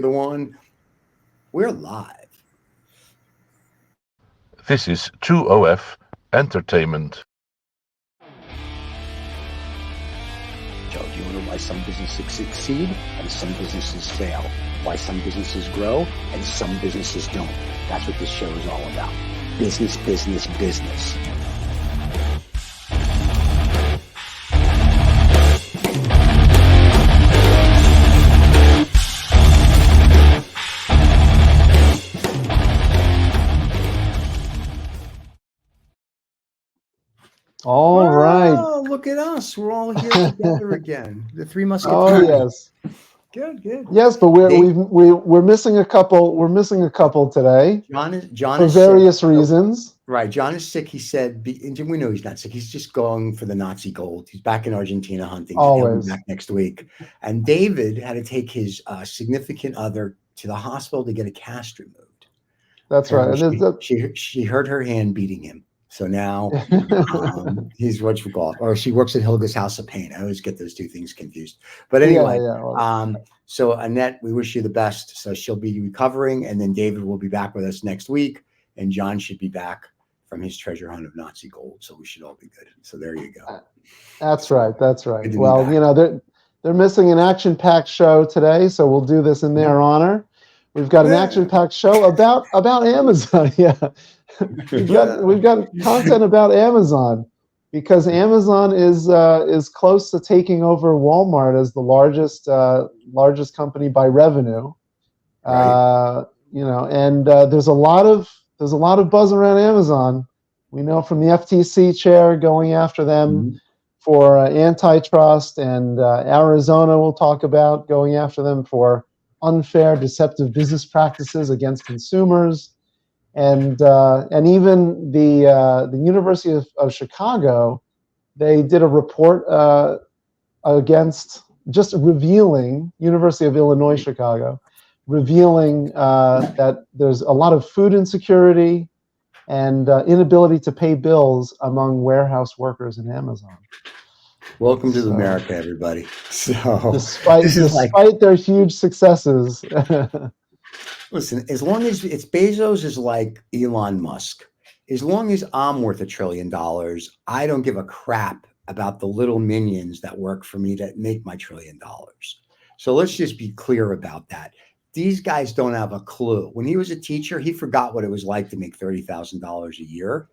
the one. We're live. This is 2OF Entertainment. Joe, do you want to know why some businesses succeed and some businesses fail? Why some businesses grow and some businesses don't? That's what this show is all about. Business, business, business. All right. Oh, look at us. We're all here together again. The Three Musketeers. Oh, yes. Good. Yes, but we're missing a couple. We're missing a couple today. John for is various sick. reasons. Right. John is sick. He said, and we know he's not sick. He's just going for the Nazi gold. He's back in Argentina hunting. Always. He'll be back next week. And David had to take his significant other to the hospital to get a cast removed. That's right. She hurt her hand beating him. So now he's what you call it, or she works at Hilga's House of Pain. I always get those two things confused. But anyway, so Annette, we wish you the best. So she'll be recovering, and then David will be back with us next week, and John should be back from his treasure hunt of Nazi gold. So we should all be good. So there you go. That's right. Well, you know, they're missing an action-packed show today, so we'll do this in their honor. We've got an action-packed show about Amazon. Yeah. We've got content about Amazon because Amazon is close to taking over Walmart as the largest company by revenue. Right. You know, and there's a lot of buzz around Amazon. We know from the FTC chair going after them for antitrust, and Arizona we'll talk about going after them for unfair, deceptive business practices against consumers. And even the University of Chicago, they did a report against just revealing University of Illinois Chicago, revealing that there's a lot of food insecurity and inability to pay bills among warehouse workers in Amazon. Welcome to America, everybody. So despite their huge successes. Listen, as long as it's Bezos is like Elon Musk, as long as I'm worth $1 trillion, I don't give a crap about the little minions that work for me that make my $1 trillion. So let's just be clear about that. These guys don't have a clue. When he was a teacher, he forgot what it was like to make $30,000 a year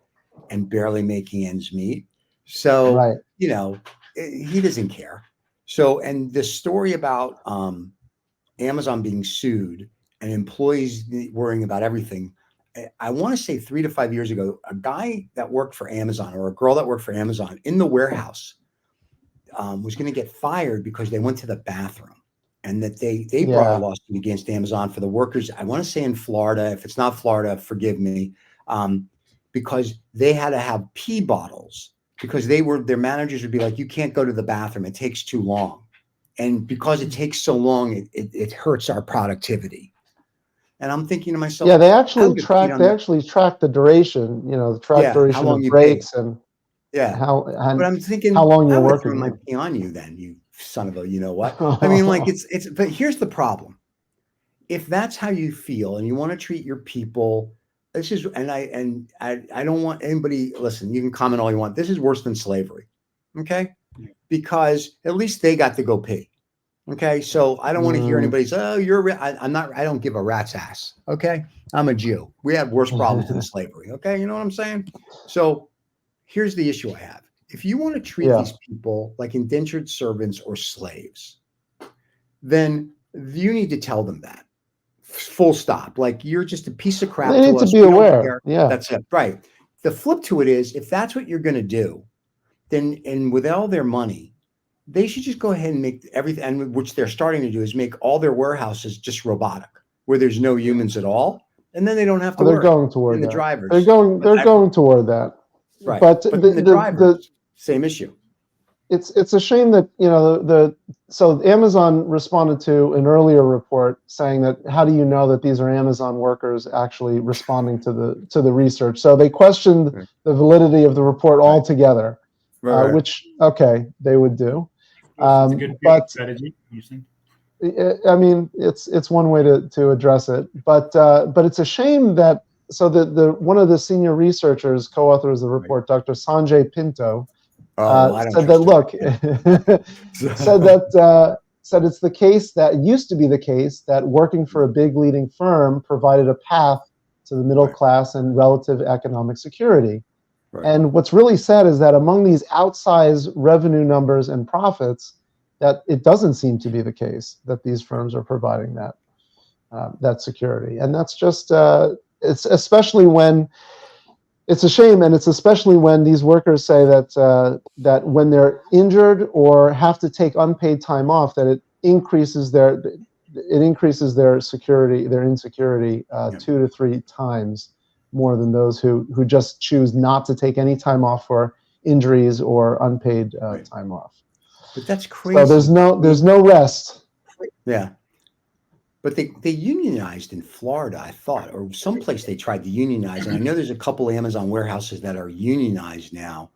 and barely making ends meet. So, you know, he doesn't care. So, and the story about Amazon being sued and employees worrying about everything. I want to say 3 to 5 years ago, a guy that worked for Amazon or a girl that worked for Amazon in the warehouse was going to get fired because they went to the bathroom, and that they brought a lawsuit against Amazon for the workers. I want to say in Florida. If it's not Florida, forgive me, because they had to have pee bottles because their managers would be like, you can't go to the bathroom. It takes too long. And because it takes so long, it hurts our productivity. And I'm thinking to myself, they actually track the duration, you know, the duration of breaks and but I'm thinking how long you're working. I might be on you then, you son of a, you know what? I mean, like it's but here's the problem. If that's how you feel and you want to treat your people, this is and I don't want anybody, listen, you can comment all you want. This is worse than slavery. Okay? Because at least they got to go pee. Okay, so I don't want to hear anybody say, "Oh, I don't give a rat's ass." Okay, I'm a Jew. We have worse problems than slavery. Okay, you know what I'm saying? So here's the issue I have. If you want to treat these people like indentured servants or slaves, then you need to tell them that. Full stop. Like, you're just a piece of crap. They need to be aware. Yeah, that's it. Right. The flip to it is, if that's what you're going to do, then and with all their money, they should just go ahead and make everything, and which they're starting to do is make all their warehouses just robotic, where there's no humans at all, and then they don't have to. They're going toward that. The drivers. They're going toward that. Right. But the drivers, same issue. It's a shame that, you know, so Amazon responded to an earlier report saying that, how do you know that these are Amazon workers actually responding to the research? So they questioned the validity of the report altogether, which they would do. It's a good strategy, you think? I mean, it's one way to address it, but it's a shame that the one of the senior researchers, co-authors of the report, Dr. Sanjay Pinto, said that look, said it's the case that it used to be the case that working for a big leading firm provided a path to the middle class and relative economic security. Right. And what's really sad is that among these outsized revenue numbers and profits, that it doesn't seem to be the case that these firms are providing that security. And that's just, it's especially when, it's a shame, and it's especially when these workers say that when they're injured or have to take unpaid time off, that it increases their security, their insecurity 2 to 3 times more than those who just choose not to take any time off for injuries or unpaid time off. But that's crazy. So there's no rest. Yeah. But they unionized in Florida, I thought, or someplace they tried to unionize. And I know there's a couple of Amazon warehouses that are unionized now.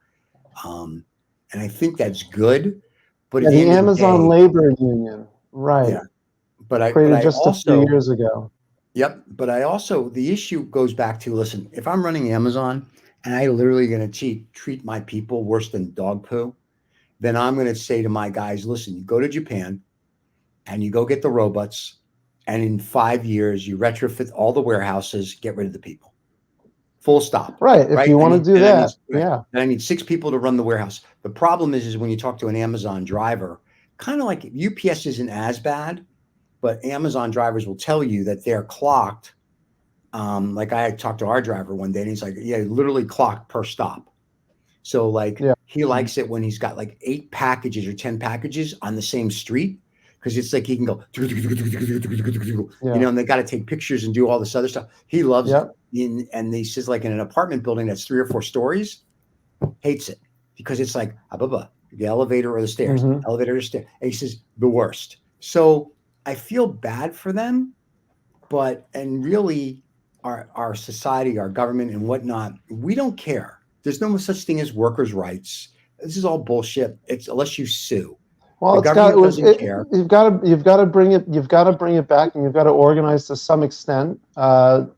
And I think that's good. But the Amazon Labor Union, right. Yeah. But created just a few years ago. Yep. But the issue goes back to, listen, if I'm running Amazon and I literally going to treat my people worse than dog poo, then I'm going to say to my guys, listen, you go to Japan and you go get the robots. And in 5 years, you retrofit all the warehouses, get rid of the people. Full stop. Right. If you want to do that. Yeah. And I need 6 people to run the warehouse. The problem is when you talk to an Amazon driver, kind of like UPS isn't as bad, but Amazon drivers will tell you that they're clocked. Like I talked to our driver one day and he's like, yeah, literally clocked per stop. So he likes it when he's got like 8 packages or 10 packages on the same street. Because it's like he can go, and they got to take pictures and do all this other stuff. He loves it. And he says, like in an apartment building that's 3 or 4 stories, hates it because it's like the elevator or the stairs, elevator or stairs. And he says the worst. So I feel bad for them, and really our society, our government, and whatnot, we don't care. There's no such thing as workers' rights. This is all bullshit. It's unless you sue. Well, you've got to bring it back, and you've got to organize to some extent. But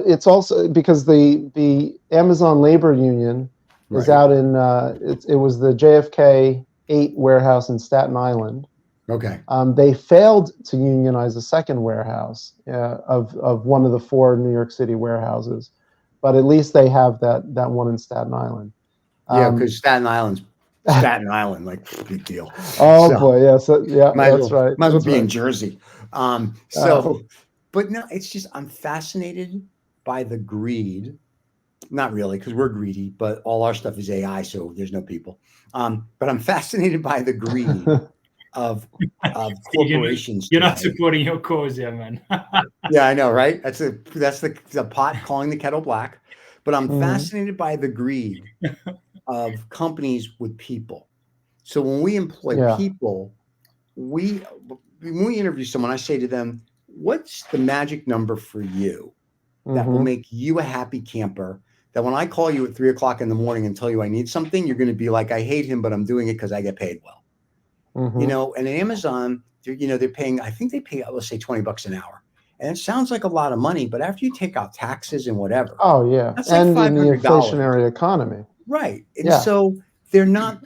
it's also because the Amazon Labor Union is out in it was the JFK 8 warehouse in Staten Island. Okay. They failed to unionize a second warehouse of one of the 4 New York City warehouses, but at least they have that one in Staten Island. Yeah, because Staten Island, like big deal. Oh boy, yes, that's right. Might as well be in Jersey. But no, it's just I'm fascinated by the greed. Not really, because we're greedy, but all our stuff is AI, so there's no people. But I'm fascinated by the greed of corporations. You're not supporting your cause, yeah, man. Yeah, I know, right? That's the pot calling the kettle black. But I'm fascinated by the greed of companies with people. So when we employ people, when we interview someone, I say to them, what's the magic number for you that will make you a happy camper, that when I call you at 3 o'clock in the morning and tell you I need something, you're going to be like, I hate him, but I'm doing it because I get paid well. And Amazon, they're paying, I think they pay, let's say $20 an hour. And it sounds like a lot of money, but after you take out taxes and whatever. Oh yeah. That's like and in the $500. inflationary economy. Right. And so they're not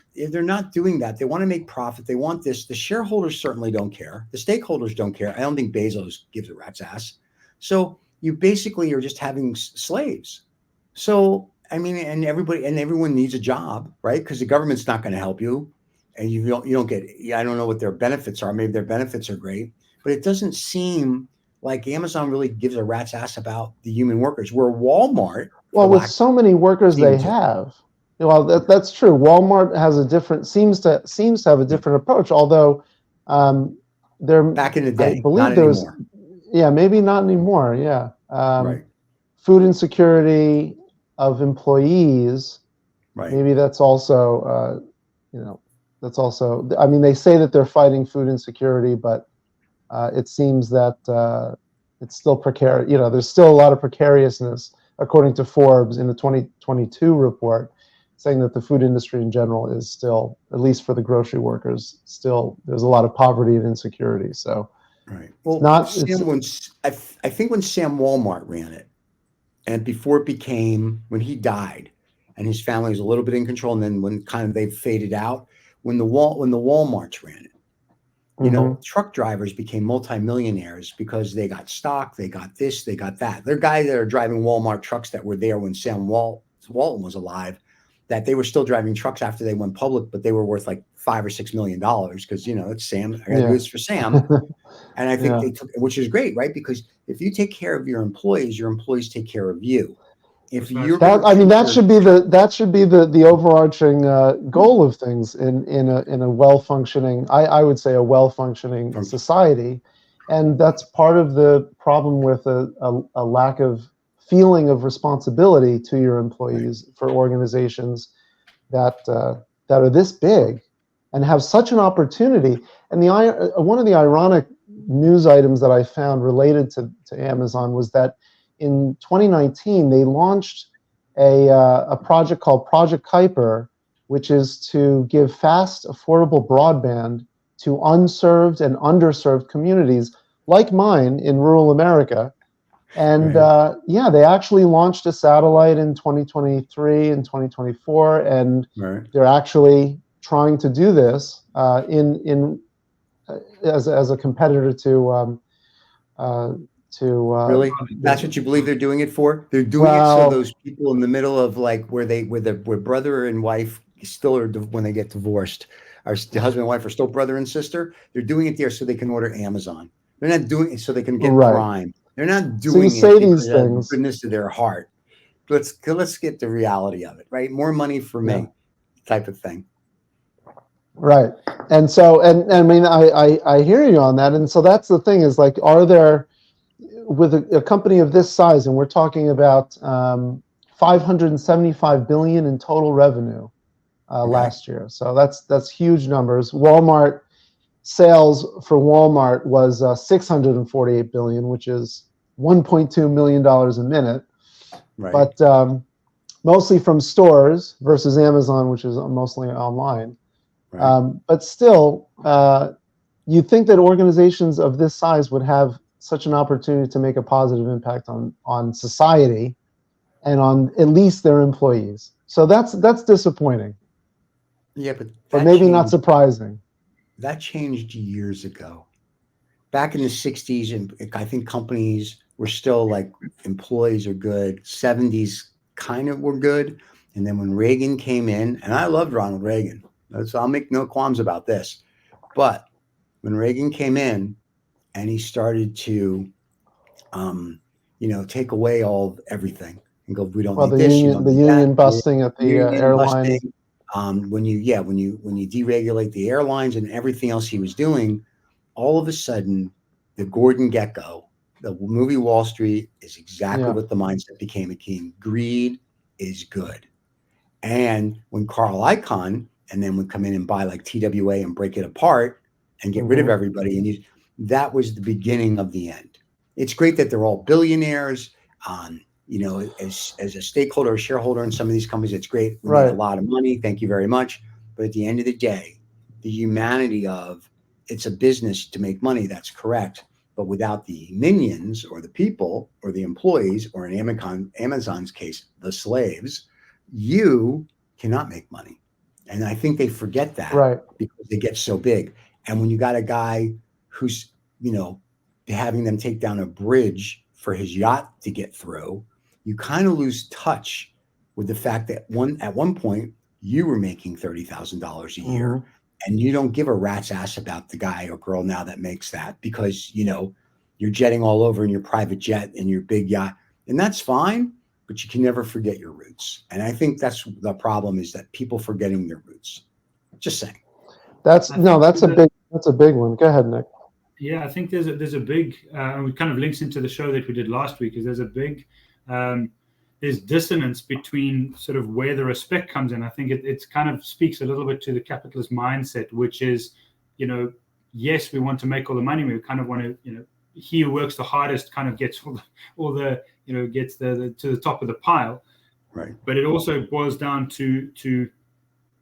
doing that. They want to make profit. They want this. The shareholders certainly don't care. The stakeholders don't care. I don't think Bezos gives a rat's ass. So you basically are just having slaves. So, I mean, and everyone needs a job, right? Because the government's not going to help you. And you don't get, I don't know what their benefits are. Maybe their benefits are great, but it doesn't seem like Amazon really gives a rat's ass about the human workers. Where Walmart, well, with so many workers they have, well, that's true. Walmart has seems to have a different approach. Although they're back in the day, I believe there was, maybe not anymore. Yeah, right. Food insecurity of employees. Right. Maybe that's also, that's also. I mean, they say that they're fighting food insecurity, but it seems that it's still precarious. There's still a lot of precariousness, according to Forbes in the 2022 report, saying that the food industry in general is still, at least for the grocery workers, still there's a lot of poverty and insecurity. So Right. Well, I think when Sam Walmart ran it, and before it became, when he died, and his family was a little bit in control, and then when kind of they faded out, when the Walmarts ran it, you know, truck drivers became multimillionaires because they got stock, they got this, they got that. There are guys that are driving Walmart trucks that were there when Sam Walton was alive, that they were still driving trucks after they went public, but they were worth like $5 or $6 million because, you know, it's Sam. I got to do this for Sam. And I think they took, which is great, right? Because if you take care of your employees take care of you. If you're that should be the overarching goal of things in a well-functioning, I would say a well-functioning society, and that's part of the problem with a lack of feeling of responsibility to your employees for organizations that are this big and have such an opportunity. And one of the ironic news items that I found related to Amazon was that in 2019, they launched a project called Project Kuiper, which is to give fast, affordable broadband to unserved and underserved communities like mine in rural America. And they actually launched a satellite in 2023 and 2024, and they're actually trying to do this as a competitor to really? That's what you believe they're doing it for? They're doing it so those people in the middle of like where brother and wife still are, when they get divorced, the husband and wife are still brother and sister. They're doing it there so they can order Amazon. They're not doing it so they can get Prime. They're not doing it because of the goodness of their heart. Let's get the reality of it, right? More money for me, type of thing. Right. And so, and I mean, I hear you on that. And so that's the thing is like, are there, with a company of this size, and we're talking about 575 billion in total revenue last year. So that's huge numbers. Walmart sales for Walmart was 648 billion, which is $1.2 million a minute. Right. But mostly from stores versus Amazon, which is mostly online. Right. But still, you think that organizations of this size would have such an opportunity to make a positive impact on society and on at least their employees. So that's disappointing. Yeah, but maybe not surprising. That changed years ago. Back in the 60s, and I think companies were still like employees are good. 70s kind of were good. And then when Reagan came in, and I loved Ronald Reagan, so I'll make no qualms about this. But when Reagan came in and he started to, take away everything and go, we don't need this. The union busting at the airline. When you deregulate the airlines and everything else he was doing, all of a sudden, the Gordon Gekko, the movie Wall Street, is exactly what the mindset became a king. Greed is good. And when Carl Icahn and then would come in and buy like TWA and break it apart and get rid of everybody, and that was the beginning of the end. It's great that they're all billionaires. As a stakeholder or shareholder in some of these companies, it's great. We make a lot of money. Thank you very much. But at the end of the day, the humanity of it's a business to make money, that's correct. But without the minions or the people or the employees, or in Amazon's case, the slaves, you cannot make money. And I think they forget that because they get so big. And when you got a guy who's, having them take down a bridge for his yacht to get through, you kind of lose touch with the fact that at one point you were making $30,000 a year, and you don't give a rat's ass about the guy or girl now that makes that, because you're jetting all over in your private jet and your big yacht, and that's fine, but you can never forget your roots. And I think that's the problem, is that people forgetting their roots. Just saying. That's a big one. Go ahead, Nick. Yeah, I think there's a big, and it kind of links into the show that we did last week, is there's a big, there's dissonance between sort of where the respect comes in. I think it's kind of speaks a little bit to the capitalist mindset, which is, yes, we want to make all the money. We kind of want to, he who works the hardest kind of gets all the gets to the top of the pile. Right. But it also boils down to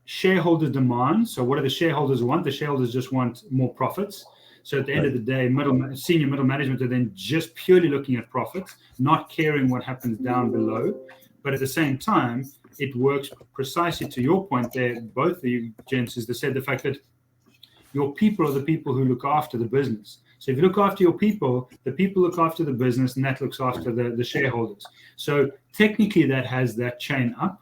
shareholder demand. So what do the shareholders want? The shareholders just want more profits. So at the end of the day, senior middle management are then just purely looking at profits, not caring what happens down below. But at the same time, it works precisely to your point there, both of you gents, is the fact that your people are the people who look after the business. So if you look after your people, the people look after the business, and that looks after the shareholders. So technically that has that chain up.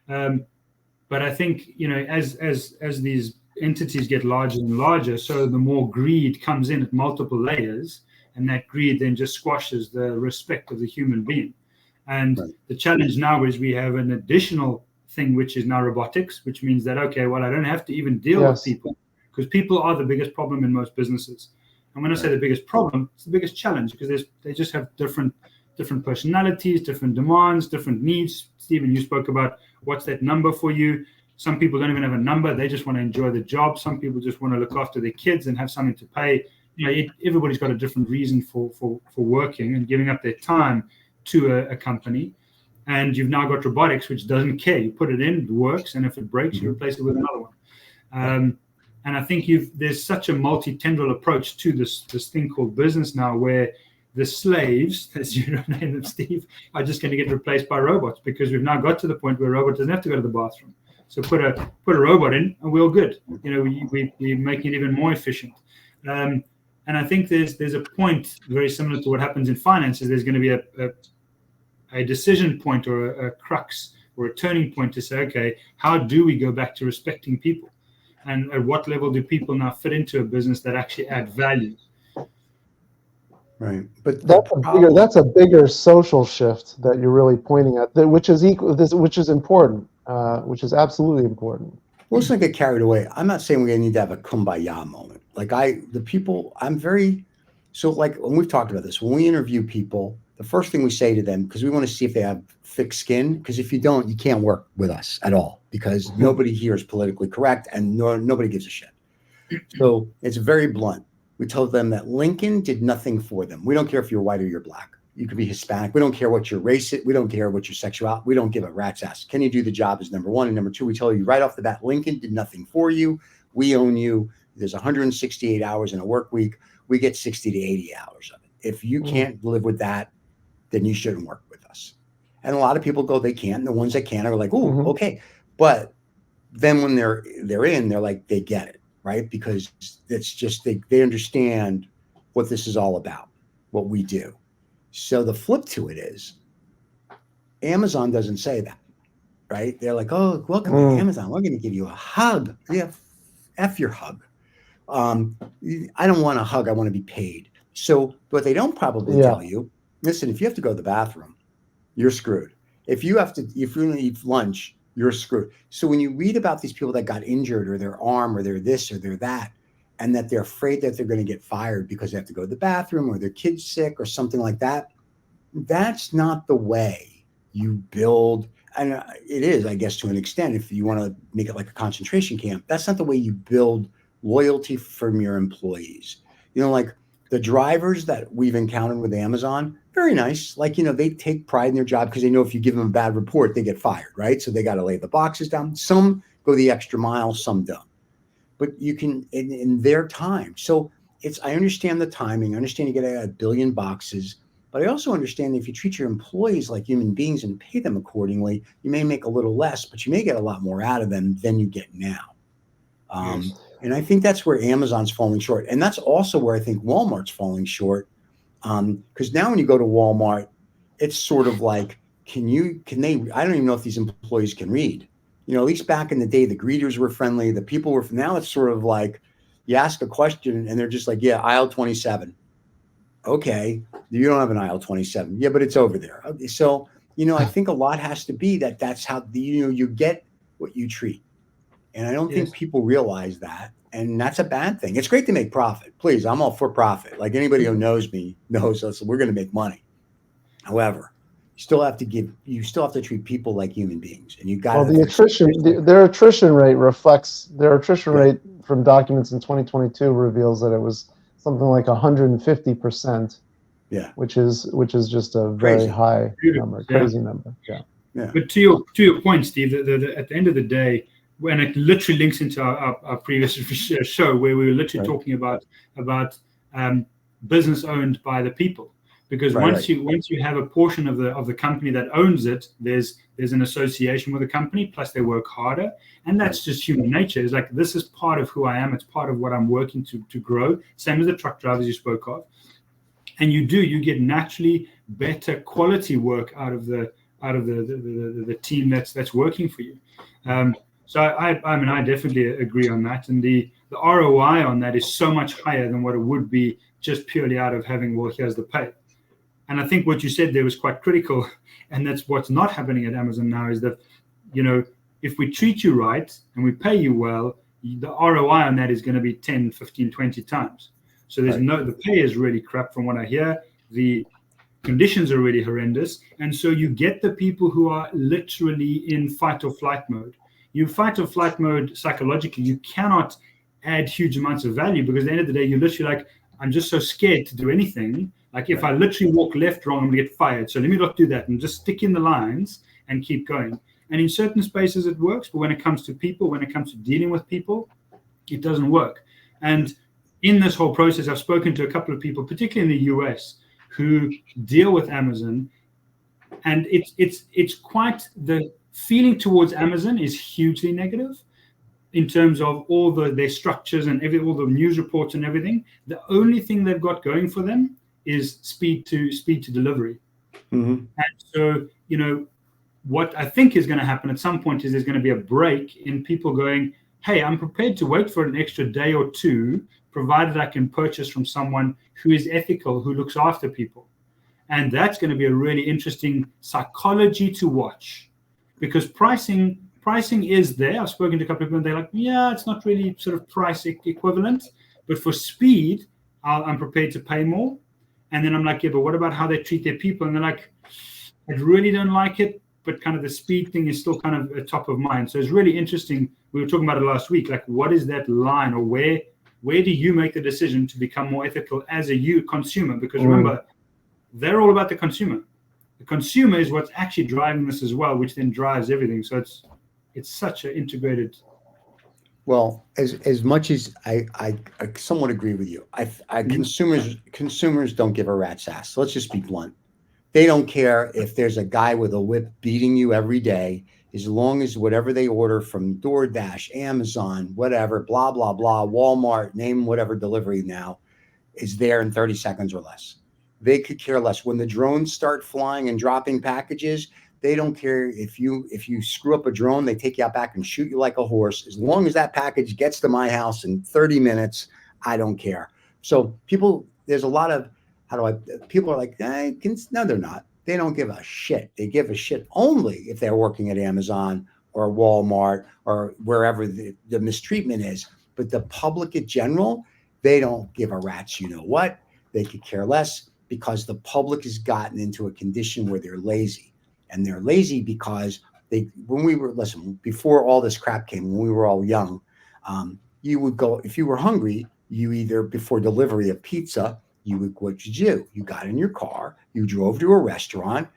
But I think, as these entities get larger and larger, so the more greed comes in at multiple layers, and that greed then just squashes the respect of the human being. And the challenge now is we have an additional thing, which is now robotics, which means that, okay, well, I don't have to even deal with people, because people are the biggest problem in most businesses. And when I say the biggest problem, it's the biggest challenge, because they just have different personalities, different demands, different needs. Stephen, you spoke about what's that number for you. Some people don't even have a number. They just want to enjoy the job. Some people just want to look after their kids and have something to pay. Everybody's got a different reason for working and giving up their time to a company. And you've now got robotics, which doesn't care. You put it in, it works, and if it breaks, you replace it with another one. And I think there's such a multi-tendril approach to this thing called business now, where the slaves, as you name them, Steve, are just going to get replaced by robots, because we've now got to the point where a robot doesn't have to go to the bathroom. So put a robot in, and we're all good. We're making it even more efficient. And I think there's a point very similar to what happens in finances. There's going to be a decision point, or a crux, or a turning point to say, okay, how do we go back to respecting people? And at what level do people now fit into a business that actually add value? Right, but that's a bigger social shift that you're really pointing at, which is important, which is absolutely important. Well, let's not get carried away. I'm not saying we need to have a kumbaya moment. Like when we've talked about this, when we interview people, the first thing we say to them, because we want to see if they have thick skin, because if you don't, you can't work with us at all, because nobody here is politically correct, and nobody gives a shit. So it's very blunt. We told them that Lincoln did nothing for them. We don't care if you're white or you're black. You could be Hispanic. We don't care what your race is. We don't care what your sexuality. We don't give a rat's ass. Can you do the job is number one. And number two, we tell you right off the bat, Lincoln did nothing for you. We own you. There's 168 hours in a work week. We get 60 to 80 hours of it. If you can't live with that, then you shouldn't work with us. And a lot of people go, they can't. And the ones that can are like, oh, okay. But then when they're in, they're like, they get it. Right? Because it's just, they understand what this is all about, what we do. So the flip to it is, Amazon doesn't say that, right? They're like, oh, welcome to Amazon. We're going to give you a hug. Yeah, F your hug. I don't want a hug. I want to be paid. So what they don't probably tell you, listen, if you have to go to the bathroom, you're screwed. If you're going to eat lunch, you're screwed. So when you read about these people that got injured, or their arm, or they're this or they're that, and that they're afraid that they're going to get fired because they have to go to the bathroom, or their kid's sick or something like that, that's not the way you build. And it is, I guess, to an extent, if you want to make it like a concentration camp, that's not the way you build loyalty from your employees. Like the drivers that we've encountered with Amazon, very nice. Like, they take pride in their job, because they know if you give them a bad report, they get fired, right? So they got to lay the boxes down. Some go the extra mile, some don't. But you can, in their time. So I understand the timing. I understand you get a billion boxes, but I also understand if you treat your employees like human beings and pay them accordingly, you may make a little less, but you may get a lot more out of them than you get now. And I think that's where Amazon's falling short. And that's also where I think Walmart's falling short. Because now when you go to Walmart, it's sort of like, I don't even know if these employees can read. At least back in the day, the greeters were friendly. The people were, now it's sort of like, you ask a question and they're just like, yeah, aisle 27. Okay, you don't have an aisle 27. Yeah, but it's over there. So, I think a lot has to be that's how you get what you treat. And I don't think people realize that. And that's a bad thing. It's great to make profit. Please, I'm all for profit. Like anybody who knows me knows us. We're going to make money. However, you still have to treat people like human beings. And you got their attrition rate reflects, rate from documents in 2022 reveals that it was something like 150%. Yeah. Which is just a very high number, crazy number. Yeah. But to your point, Steve, at the end of the day, when it literally links into our previous show, where we were literally talking about business owned by the people. Because once you have a portion of the company that owns it, there's an association with the company, plus they work harder, and that's just human nature. It's like, this is part of who I am. It's part of what I'm working to grow. Same as the truck drivers you spoke of, and you get naturally better quality work out of the team that's working for you. So I mean, I definitely agree on that, and the ROI on that is so much higher than what it would be just purely out of having, well, here's the pay. And I think what you said there was quite critical, and that's what's not happening at Amazon now, is that, if we treat you right and we pay you well, the ROI on that is going to be 10, 15, 20 times. So the pay is really crap from what I hear. The conditions are really horrendous. And so you get the people who are literally in fight or flight mode. You fight or flight mode psychologically, you cannot add huge amounts of value, because at the end of the day, you're literally like, I'm just so scared to do anything. Like, if I literally walk left wrong, I'm going to get fired. So let me not do that and just stick in the lines and keep going. And in certain spaces it works, but when it comes to people, when it comes to dealing with people, it doesn't work. And in this whole process, I've spoken to a couple of people, particularly in the US, who deal with Amazon, and it's quite, the feeling towards Amazon is hugely negative in terms of all their structures and all the news reports and everything. The only thing they've got going for them is speed to delivery. And so, what I think is going to happen at some point is there's going to be a break in people going, hey, I'm prepared to wait for an extra day or two, provided I can purchase from someone who is ethical, who looks after people. And that's going to be a really interesting psychology to watch, because pricing is there. I've spoken to a couple of people and they're like, yeah, it's not really sort of price equivalent, but for speed, I'm prepared to pay more. And then I'm like, yeah, but what about how they treat their people? And they're like, I really don't like it, but kind of the speed thing is still kind of top of mind. So it's really interesting. We were talking about it last week. Like, what is that line, or where do you make the decision to become more ethical as a consumer? Because remember, they're all about the consumer. The consumer is what's actually driving this as well, which then drives everything. So it's such an integrated. Well, as much as I somewhat agree with you, consumers don't give a rat's ass. So let's just be blunt. They don't care if there's a guy with a whip beating you every day, as long as whatever they order from DoorDash, Amazon, whatever, blah, blah, blah, Walmart, name whatever delivery now, is there in 30 seconds or less. They could care less. When the drones start flying and dropping packages, they don't care if you screw up a drone, they take you out back and shoot you like a horse. As long as that package gets to my house in 30 minutes, I don't care. So there's a lot of, people are like, no, they're not. They don't give a shit. They give a shit only if they're working at Amazon or Walmart or wherever the mistreatment is. But the public in general, they don't give a rat's you know what. They could care less, because the public has gotten into a condition where they're lazy. And they're lazy because before all this crap came, when we were all young, you would go, if you were hungry, you either, before delivery of pizza, what'd you do? You got in your car, you drove to a restaurant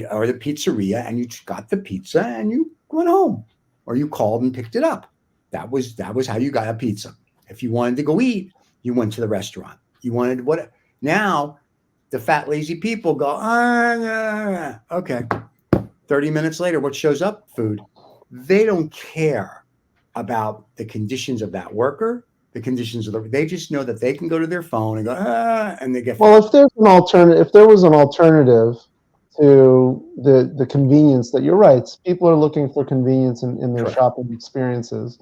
or the pizzeria, and you got the pizza and you went home, or you called and picked it up. That was how you got a pizza. If you wanted to go eat, you went to the restaurant. You wanted what? Now, the fat, lazy people go, okay. 30 minutes later, what shows up? Food. They don't care about the conditions of that worker, the conditions of they just know that they can go to their phone and go, and they get. Well, if there was an alternative to the convenience that you're right, people are looking for convenience in their shopping experiences.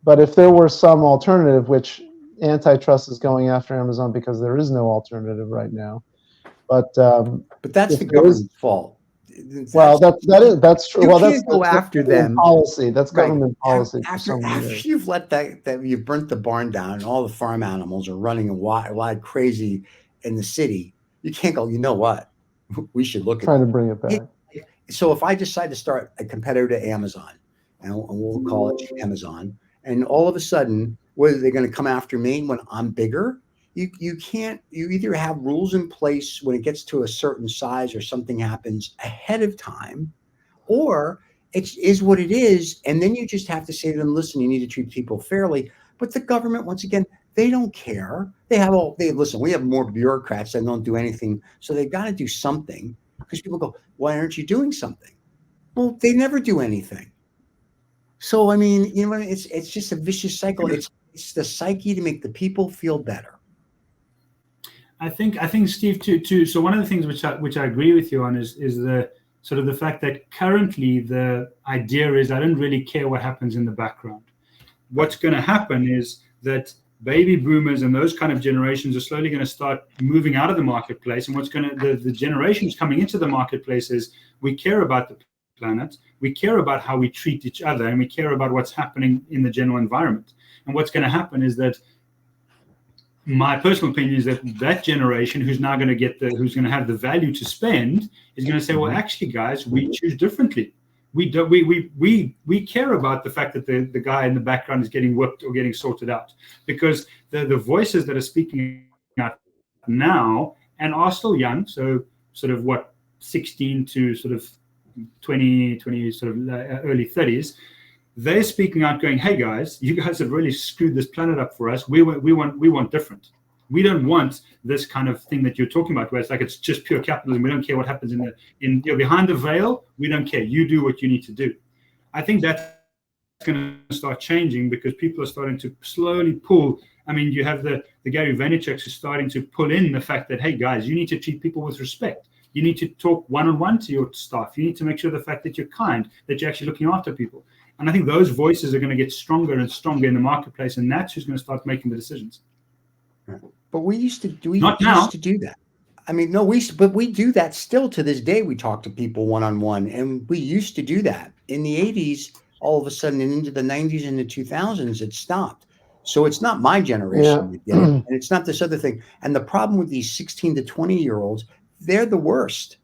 But if there were some alternative, which antitrust is going after Amazon because there is no alternative right now. But that's the government's fault. Well, that's true. You can't go after them. Policy. That's government policy. After you've let that you've burnt the barn down and all the farm animals are running wild crazy in the city, you can't go, you know what? We should look at trying to bring it back. So if I decide to start a competitor to Amazon, and we'll call it Amazon, and all of a sudden, whether they're going to come after me when I'm bigger, you either have rules in place when it gets to a certain size or something happens ahead of time, or it is what it is. And then you just have to say to them, listen, you need to treat people fairly. But the government, once again, They don't care. They listen, we have more bureaucrats that don't do anything. So they've got to do something, because people go, why aren't you doing something? Well, they never do anything. So, I mean, you know, it's just a vicious cycle. It's the psyche to make the people feel better. I think Steve too. So one of the things which I agree with you on is the sort of the fact that currently the idea is I don't really care what happens in the background. What's going to happen is that baby boomers and those kind of generations are slowly going to start moving out of the marketplace. And what's going to the generations coming into the marketplace is we care about the planet, we care about how we treat each other, and we care about what's happening in the general environment. And what's going to happen is that my personal opinion is that that generation who's now going to who's going to have the value to spend is going to say, well, actually, guys, we choose differently. We care about the fact that the guy in the background is getting whipped or getting sorted out, because the voices that are speaking out now and are still young, so sort of 16 to sort of 20 sort of early 30s, they're speaking out going, hey guys, you guys have really screwed this planet up for us. We want different. We don't want this kind of thing that you're talking about, where it's like it's just pure capitalism. We don't care what happens behind the veil. We don't care. You do what you need to do. I think that's going to start changing, because people are starting to slowly pull. I mean, you have the Gary Vaynerchuk's who's starting to pull in the fact that, hey guys, you need to treat people with respect. You need to talk one-on-one to your staff. You need to make sure the fact that you're kind, that you're actually looking after people. And I think those voices are going to get stronger and stronger in the marketplace, and that's who's going to start making the decisions. But we used to do that. I mean, no, but we do that still to this day. We talk to people one-on-one, and we used to do that. In the 80s, all of a sudden, and into the 90s and the 2000s, it stopped. So it's not my generation that did it, and it's not this other thing. And the problem with these 16 to 20-year-olds, they're the worst,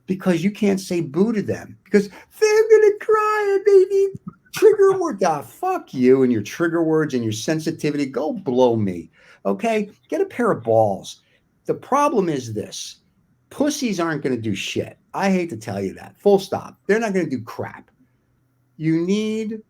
because you can't say boo to them, because they're going to cry and they need trigger words. Fuck you and your trigger words and your sensitivity. Go blow me. Okay? Get a pair of balls. The problem is this. Pussies aren't going to do shit. I hate to tell you that. Full stop. They're not going to do crap. You need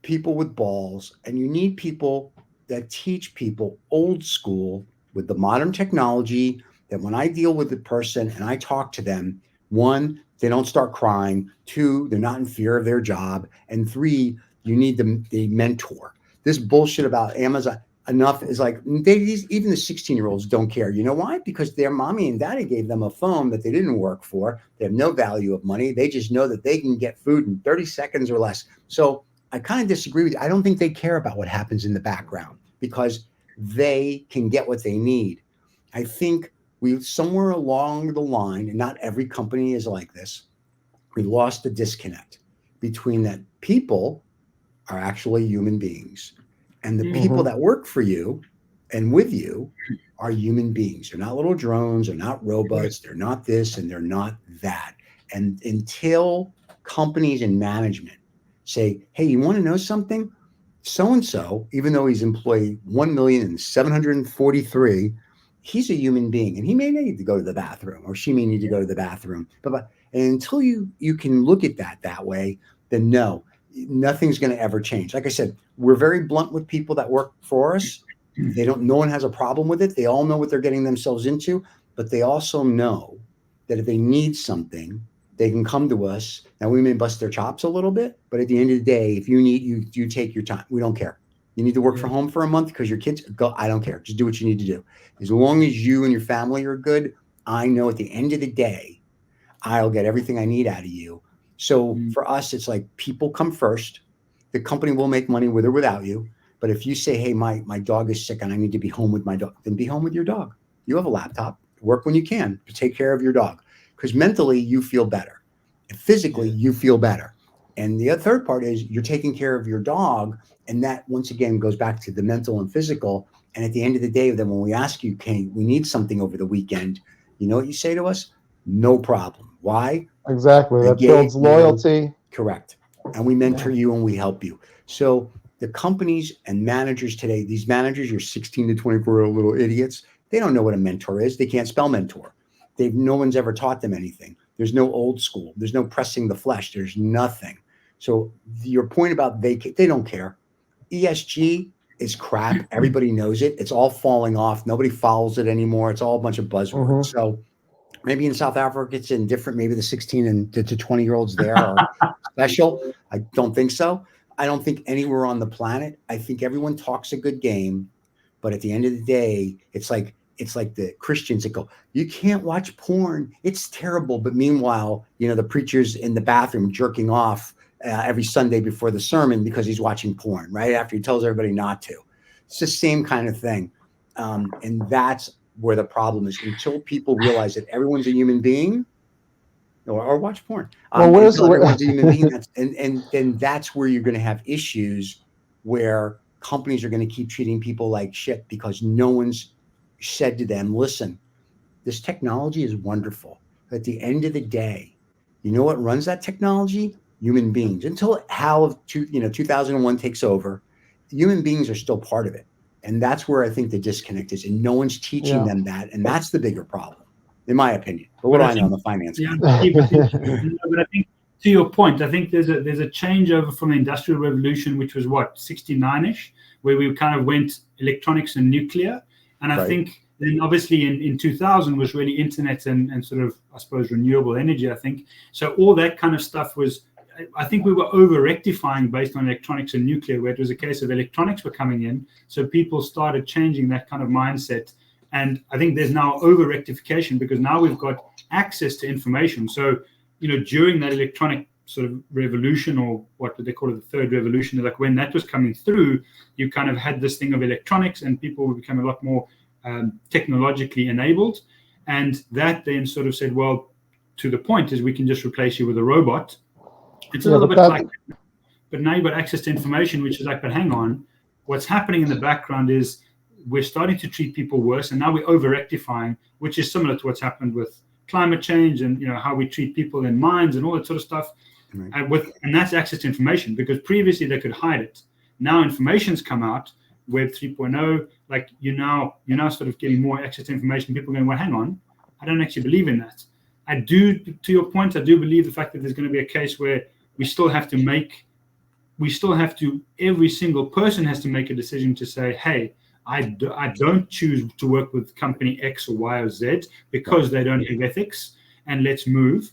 people with balls, and you need people that teach people old school with the modern technology, that when I deal with the person and I talk to them, 1, they don't start crying. 2, they're not in fear of their job. And 3, you need the mentor. This bullshit about Amazon, enough is like, even the 16-year-olds don't care. You know why? Because their mommy and daddy gave them a phone that they didn't work for. They have no value of money. They just know that they can get food in 30 seconds or less. So I kind of disagree with you. I don't think they care about what happens in the background, because they can get what they need. I think we somewhere along the line, and not every company is like this, we lost the disconnect between that people are actually human beings, and the people that work for you and with you are human beings. They're not little drones, they're not robots, they're not this and they're not that. And until companies and management say, hey, you want to know something? So-and-so, even though he's employee 1,743,000, he's a human being, and he may need to go to the bathroom, or she may need to go to the bathroom. But and until you can look at that way, then no, nothing's going to ever change. Like I said, we're very blunt with people that work for us. No one has a problem with it. They all know what they're getting themselves into, but they also know that if they need something, they can come to us. Now, we may bust their chops a little bit, but at the end of the day, if you need, you take your time. We don't care. You need to work from home for a month because your kids go. I don't care. Just do what you need to do. As long as you and your family are good, I know at the end of the day, I'll get everything I need out of you. So for us, it's like people come first. The company will make money with or without you. But if you say, hey, my dog is sick and I need to be home with my dog, then be home with your dog. You have a laptop. Work when you can to take care of your dog, because mentally you feel better. And physically you feel better. And the third part is you're taking care of your dog. And that, once again, goes back to the mental and physical. And at the end of the day, then when we ask you, Kane, we need something over the weekend, you know what you say to us? No problem. Why? Exactly. That builds loyalty. Correct. And we mentor you and we help you. So the companies and managers today, these managers, your 16 to 24-year-old little idiots, they don't know what a mentor is. They can't spell mentor. No one's ever taught them anything. There's no old school. There's no pressing the flesh. There's nothing. So your point about they don't care. ESG, is crap. Everybody knows it. It's all falling off. Nobody follows it anymore. It's all a bunch of buzzwords. So maybe in South Africa it's indifferent. Maybe the 16 and to 20-year-olds there are special. I don't think so. I don't think anywhere on the planet. I think everyone talks a good game, but at the end of the day, it's like the Christians that go, you can't watch porn. It's terrible. But meanwhile, the preacher's in the bathroom jerking off every Sunday before the sermon because he's watching porn, right? After he tells everybody not to. It's the same kind of thing. And that's where the problem is. Until people realize that everyone's a human being, or watch porn. Everyone's a human being. And then that's where you're going to have issues where companies are going to keep treating people like shit because no one's said to them, listen, this technology is wonderful. At the end of the day, you know what runs that technology? Human beings. Until HAL of 2001 takes over, human beings are still part of it. And that's where I think the disconnect is. And no one's teaching them that. And that's the bigger problem, in my opinion. But what do I know on the finance? Yeah, but I think to your point, I think there's a changeover from the Industrial Revolution, which was what, 69-ish, where we kind of went electronics and nuclear. And I think then obviously in 2000 was really internet and sort of, I suppose, renewable energy, I think. So all that kind of stuff was, I think we were over-rectifying based on electronics and nuclear, where it was a case of electronics were coming in. So people started changing that kind of mindset. And I think there's now over-rectification because now we've got access to information. So, during that electronic sort of revolution, or what they call it, the third revolution, like when that was coming through, you kind of had this thing of electronics and people would become a lot more technologically enabled. And that then sort of said, well, to the point is we can just replace you with a robot. It's a little bit like, but now you've got access to information, which is like, but hang on, what's happening in the background is we're starting to treat people worse, and now we're over-rectifying, which is similar to what's happened with climate change and how we treat people in mines and all that sort of stuff. Right. And that's access to information, because previously they could hide it. Now information's come out, Web 3.0, like you're now sort of getting more access to information. People are going, well, hang on, I don't actually believe in that. I do, to your point, I do believe the fact that there's going to be a case where every single person has to make a decision to say, hey, I don't choose to work with company X or Y or Z because they don't have ethics, and let's move.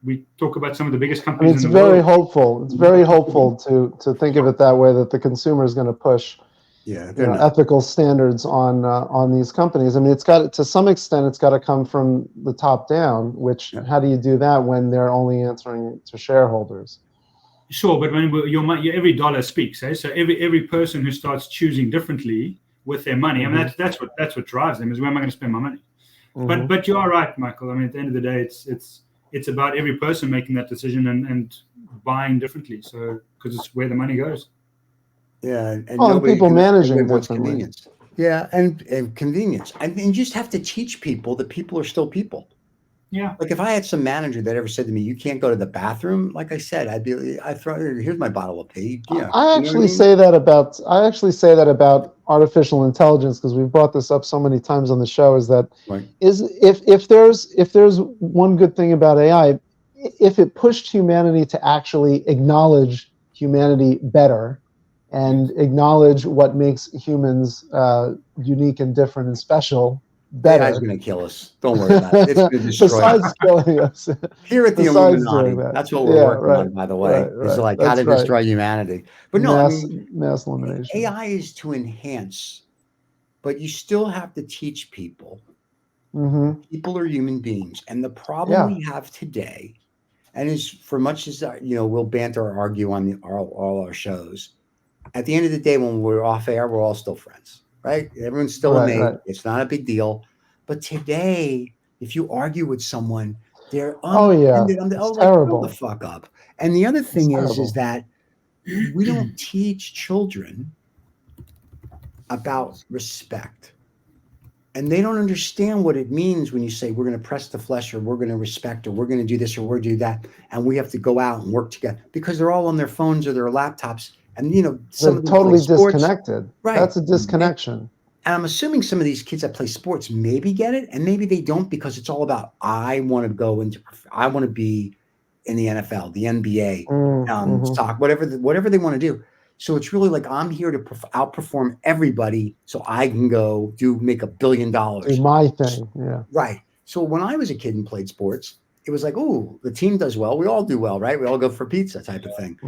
We talk about some of the biggest companies in the world. It's very hopeful to think of it that way, that the consumer is going to push ethical standards on these companies. I mean, to some extent, it's got to come from the top down, which how do you do that when they're only answering to shareholders? Sure, but when every dollar speaks, eh? So every person who starts choosing differently with their money, I mean, that's what drives them, is where am I going to spend my money? But you are right, Michael. I mean, at the end of the day, it's about every person making that decision and buying differently. So because it's where the money goes. Yeah, and people managing differently. Convenience. Yeah, and convenience. I mean, you just have to teach people that people are still people. Yeah. Like if I had some manager that ever said to me, "You can't go to the bathroom," like I said, here's my bottle of pee. Yeah. I actually say that about artificial intelligence, because we've brought this up so many times on the show. Is that if there's one good thing about AI, if it pushed humanity to actually acknowledge humanity better and acknowledge what makes humans unique and different and special better. AI's going to kill us. Don't worry about it. It's going to destroy us. Killing us. Here at the Illuminati, that's what we're working on, by the way. It's like how to destroy humanity. But no, mass elimination. AI is to enhance, but you still have to teach people. People are human beings. And the problem we have today, and is for much as we'll banter or argue on all our shows, at the end of the day, when we're off air, we're all still friends. Right? Everyone's still a mate. Right. It's not a big deal. But today, if you argue with someone, they're terrible. Shut the fuck up. And the other thing is that we don't teach children about respect. And they don't understand what it means when you say we're going to press the flesh, or we're going to respect, or we're going to do this, or we're going to do that. And we have to go out and work together, because they're all on their phones or their laptops. And they're totally disconnected. Right. That's a disconnection. And I'm assuming some of these kids that play sports maybe get it, and maybe they don't, because it's all about I want to be in the NFL, the NBA, soccer, whatever they want to do. So it's really like I'm here to outperform everybody so I can go make $1 billion. Do my thing. Yeah. Right. So when I was a kid and played sports, it was like, oh, the team does well. We all do well, right? We all go for pizza type of thing.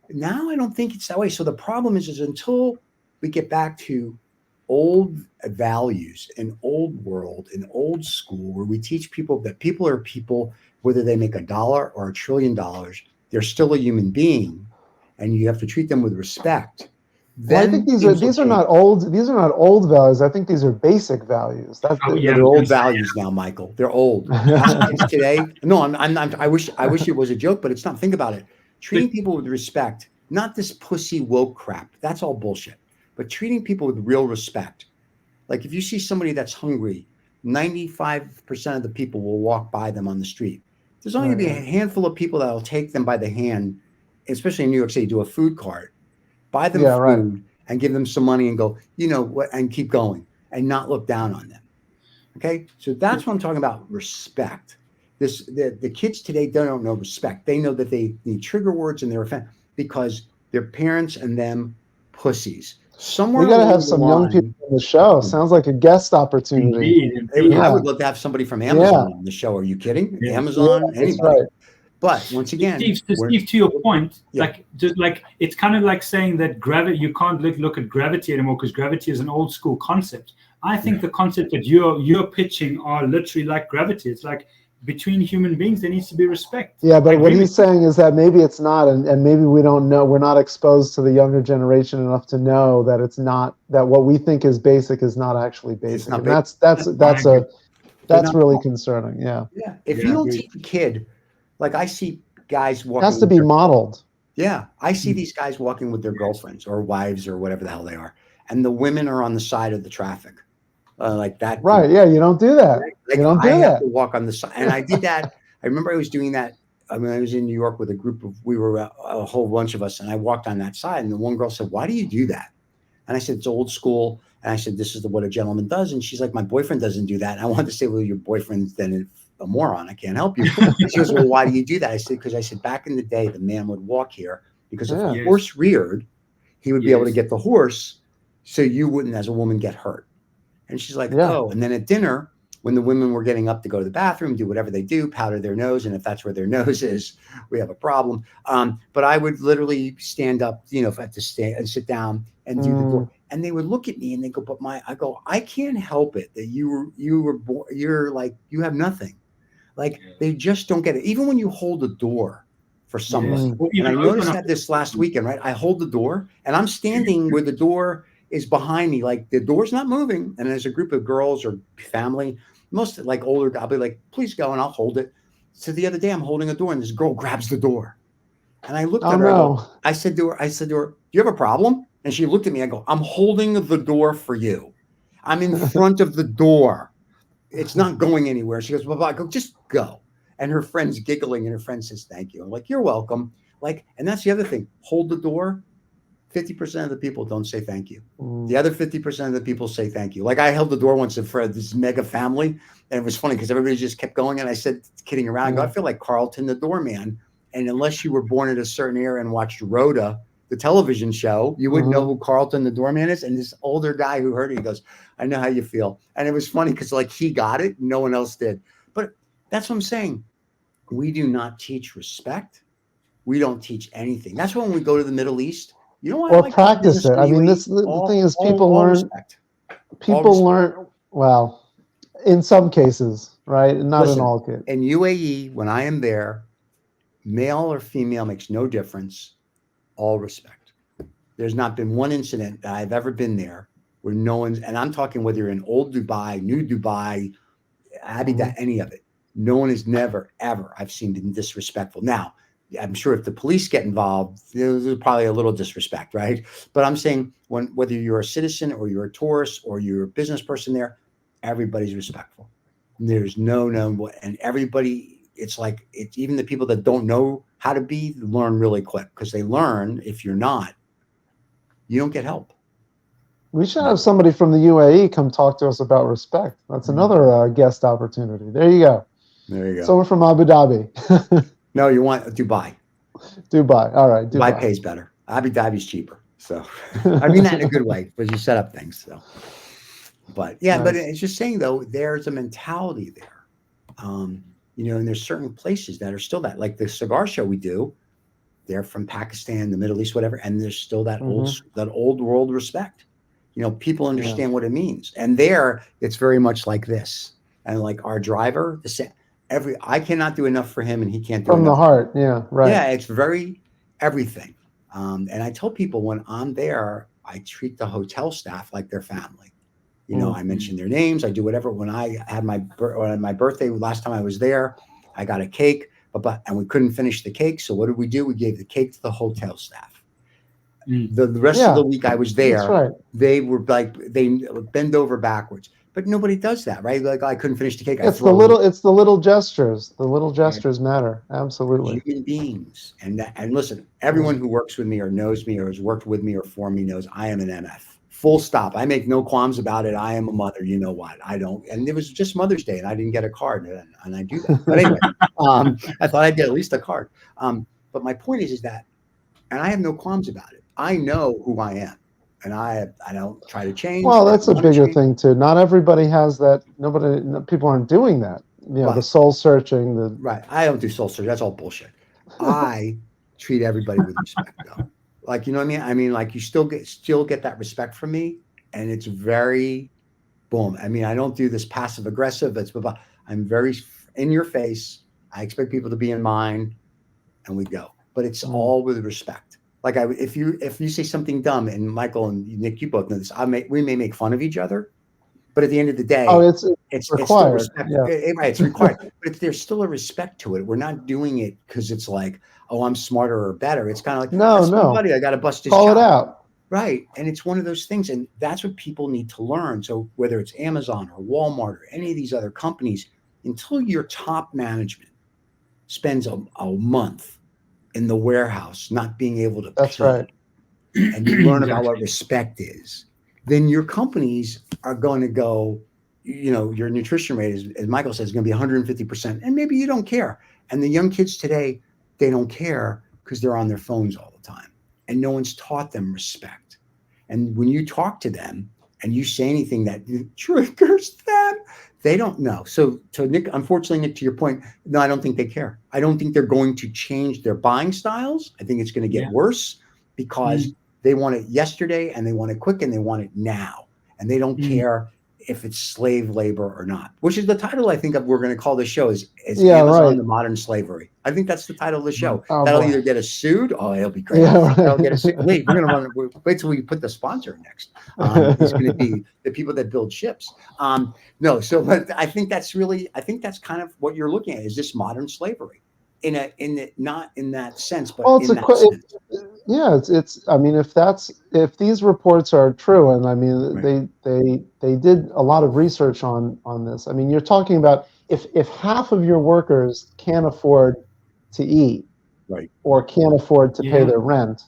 Now I don't think it's that way. So the problem is until we get back to old values, an old world, an old school where we teach people that people are people, whether they make $1 or $1 trillion, they're still a human being, and you have to treat them with respect. Well, I think these are not old. These are not old values. I think these are basic values. They're old values now, Michael. They're old. Kids today. No, I wish it was a joke, but it's not. Think about it. Treating people with respect, not this pussy woke crap. That's all bullshit. But treating people with real respect. Like if you see somebody that's hungry, 95% of the people will walk by them on the street. There's only going to be a handful of people that will take them by the hand, especially in New York City, do a food cart, buy them food and give them some money and go, you know what, and keep going and not look down on them. Okay. So that's what I'm talking about. Respect. The kids today don't know respect. They know that they need trigger words and they're offended because their parents and them pussies. Somewhere we got to have some young people on the show. Sounds like a guest opportunity. I would love to have somebody from Amazon on the show. Are you kidding? Amazon, anybody. Right. But once again, Steve, to your point, like it's kind of like saying that gravity. You can't look at gravity anymore because gravity is an old school concept. I think the concept that you're pitching are literally like gravity. It's like between human beings, there needs to be respect. Yeah, but what he's saying is that maybe it's not, and maybe we don't know. We're not exposed to the younger generation enough to know that it's not, that what we think is basic is not actually basic. And that's really concerning. Yeah. Yeah. If you don't teach a kid, like I see guys walking. It has to be modeled. Yeah. I see these guys walking with their girlfriends or wives or whatever the hell they are. And the women are on the side of the traffic. Like that. Right. Yeah. You don't do that. Like you don't do I that. have to walk on the side. And I did that. I remember I was doing that. I mean, I was in New York with a group of, we were a whole bunch of us, and I walked on that side. And the one girl said, "Why do you do that?" And I said, "It's old school." And I said, "This is what a gentleman does." And she's like, "My boyfriend doesn't do that." And I wanted to say, "Well, your boyfriend's then a moron. I can't help you." She goes, "Well, why do you do that?" I said, "Because I said back in the day, the man would walk here because if the horse reared, he would be able to get the horse, so you wouldn't, as a woman, get hurt." And she's like, "Oh." And then at dinner, when the women were getting up to go to the bathroom, do whatever they do, powder their nose, and if that's where their nose is, we have a problem. But I would literally stand up, you know, if I had to stand and sit down and do the door, and they would look at me and they go, "But I can't help it that you're like, you have nothing." Like they just don't get it. Even when you hold a door for somebody, and I noticed that this last weekend, right? I hold the door and I'm standing where the door is behind me, like the door's not moving. And there's a group of girls or family, most like older, I'll be like, "Please go," and I'll hold it. So the other day I'm holding a door and this girl grabs the door. And I looked at her, I said to her, "Do you have a problem?" And she looked at me, I go, "I'm holding the door for you. I'm in front of the door. It's not going anywhere." She goes, "Well," I go, "Just go." And her friend's giggling and her friend says, "Thank you." I'm like, "You're welcome." Like, and that's the other thing. Hold the door. 50% of the people don't say thank you. The other 50% of the people say thank you. Like I held the door once for this mega family, and it was funny because everybody just kept going. And I said, kidding around, I go, "I feel like Carlton the doorman. And unless you were born at a certain era and watched Rhoda, the television show, you wouldn't know who Carlton the doorman is." And this older guy who heard it, he goes, "I know how you feel." And it was funny because like he got it, no one else did. But that's what I'm saying. We do not teach respect. We don't teach anything. That's when we go to the Middle East. You know what? Or practice it. I mean, the thing is, people learn. People learn. Well, in some cases, right? Not in all cases. In UAE, when I am there, male or female makes no difference. All respect. There's not been one incident that I've ever been there where no one's, and I'm talking whether you're in old Dubai, new Dubai, Abu Dhabi, any of it. No one is never, ever, I've seen, been disrespectful. Now, I'm sure if the police get involved, there's probably a little disrespect, right? But I'm saying whether you're a citizen or you're a tourist or you're a business person there, everybody's respectful. There's no, and everybody, it's like, it's even the people that don't know how to be learn really quick because they learn if you're not, you don't get help. We should have somebody from the UAE come talk to us about respect. That's another guest opportunity. There you go. There you go. Someone from Abu Dhabi. No, you want Dubai. Dubai. All right. Dubai pays better. Abu Dhabi's cheaper. So I mean that in a good way, because you set up things. So, but yeah, but Nice. it's just saying though, there's a mentality there. And there's certain places that are still that, like the cigar show we do. They're from Pakistan, the Middle East, whatever, and there's still that old world respect. People understand what it means, and there it's very much like this. And like our driver, I cannot do enough for him, and he can't do From enough the heart. Yeah, right. Yeah, it's very everything. And I tell people when I'm there, I treat the hotel staff like their family. I mention their names. I do whatever. When I had my birthday last time I was there, I got a cake, and we couldn't finish the cake. So what did we do? We gave the cake to the hotel staff. The rest of the week I was there, right. they were like, they bend over backwards. But nobody does that, right? Like I couldn't finish the cake. It's the little gestures. The little gestures matter. Absolutely. Human beings. And listen, everyone who works with me or knows me or has worked with me or for me knows I am an MF. Full stop. I make no qualms about it. I am a mother. You know what? I don't. And it was just Mother's Day, and I didn't get a card, and I do that. But anyway, I thought I'd get at least a card. But my point is that, and I have no qualms about it. I know who I am, and I don't try to change. Well, that's a bigger thing too. Not everybody has that. People aren't doing that. The soul searching. Right. I don't do soul searching. That's all bullshit. I treat everybody with respect, though. Like, you know what I mean? I mean, like you still get that respect from me, and it's very boom. I mean, I don't do this passive aggressive. I'm very in your face. I expect people to be in mine, and we go. But it's all with respect. Like if you say something dumb, and Michael and Nick, you both know this, we may make fun of each other, but at the end of the day, it's required. It's still respect. Right, it's required. But there's still a respect to it. We're not doing it because it's like, oh, I'm smarter or better. It's kind of like, no, buddy, I got to bust his call job. It out. Right. And it's one of those things. And that's what people need to learn. So whether it's Amazon or Walmart or any of these other companies, until your top management spends a month in the warehouse not being able to That's pay, right. and you learn about what respect is, then your companies are going to go, your nutrition rate, as Michael says, is going to be 150%. And maybe you don't care. And the young kids today, they don't care because they're on their phones all the time. And no one's taught them respect. And when you talk to them and you say anything that triggers them, they don't know. So Nick, unfortunately, Nick, to your point, no, I don't think they care. I don't think they're going to change their buying styles. I think it's going to get worse because they want it yesterday and they want it quick and they want it now. And they don't care if it's slave labor or not, which is the title I think we're going to call the show is Amazon, the Modern Slavery. I think that's the title of the show. That'll either get us sued. Oh, it'll be great. That'll get us sued. Wait, wait till we put the sponsor next. It's going to be the people that build ships. But I think that's kind of what you're looking at. Is this modern slavery? Not in that sense, but in that sense. It's. I mean, if these reports are true, and I mean, they did a lot of research on this. I mean, you're talking about if half of your workers can't afford to eat, right, or can't afford to pay their rent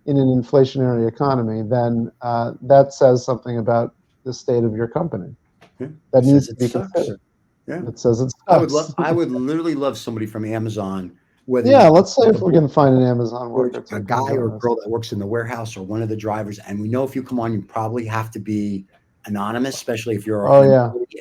in an inflationary economy, then that says something about the state of your company. Yeah. That needs to be considered. Yeah, it says it's. I would literally love somebody from Amazon. Let's say if we can find an Amazon worker, a guy or a girl that works in the warehouse or one of the drivers. And we know if you come on, you probably have to be anonymous, especially if you're.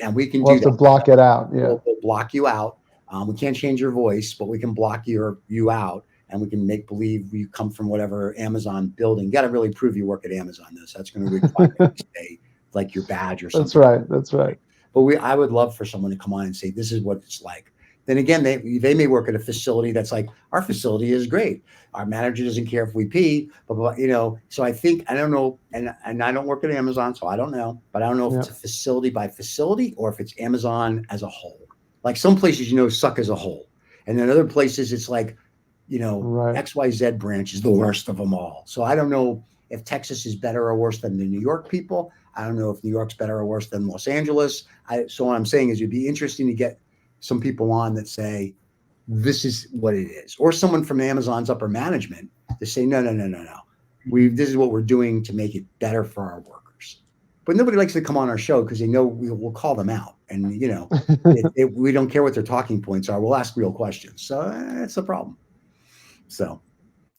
And we can we'll have to block it out. Yeah, we'll block you out. We can't change your voice, but we can block you out, and we can make believe you come from whatever Amazon building. You got to really prove you work at Amazon, though. So that's going to require you to stay like your badge or something. That's right. But I would love for someone to come on and say, this is what it's like. Then again, they may work at a facility that's like, our facility is great. Our manager doesn't care if we pee, So I think, I don't know, and I don't work at Amazon, so I don't know. But I don't know if it's a facility by facility or if it's Amazon as a whole. Like some places, suck as a whole. And then other places, it's like, XYZ branch is the worst of them all. So I don't know if Texas is better or worse than the New York people. I don't know if New York's better or worse than Los Angeles. So what I'm saying is it'd be interesting to get some people on that say, this is what it is. Or someone from Amazon's upper management to say, no. This is what we're doing to make it better for our workers. But nobody likes to come on our show because they know we'll call them out. And, we don't care what their talking points are. We'll ask real questions. So that's the problem. So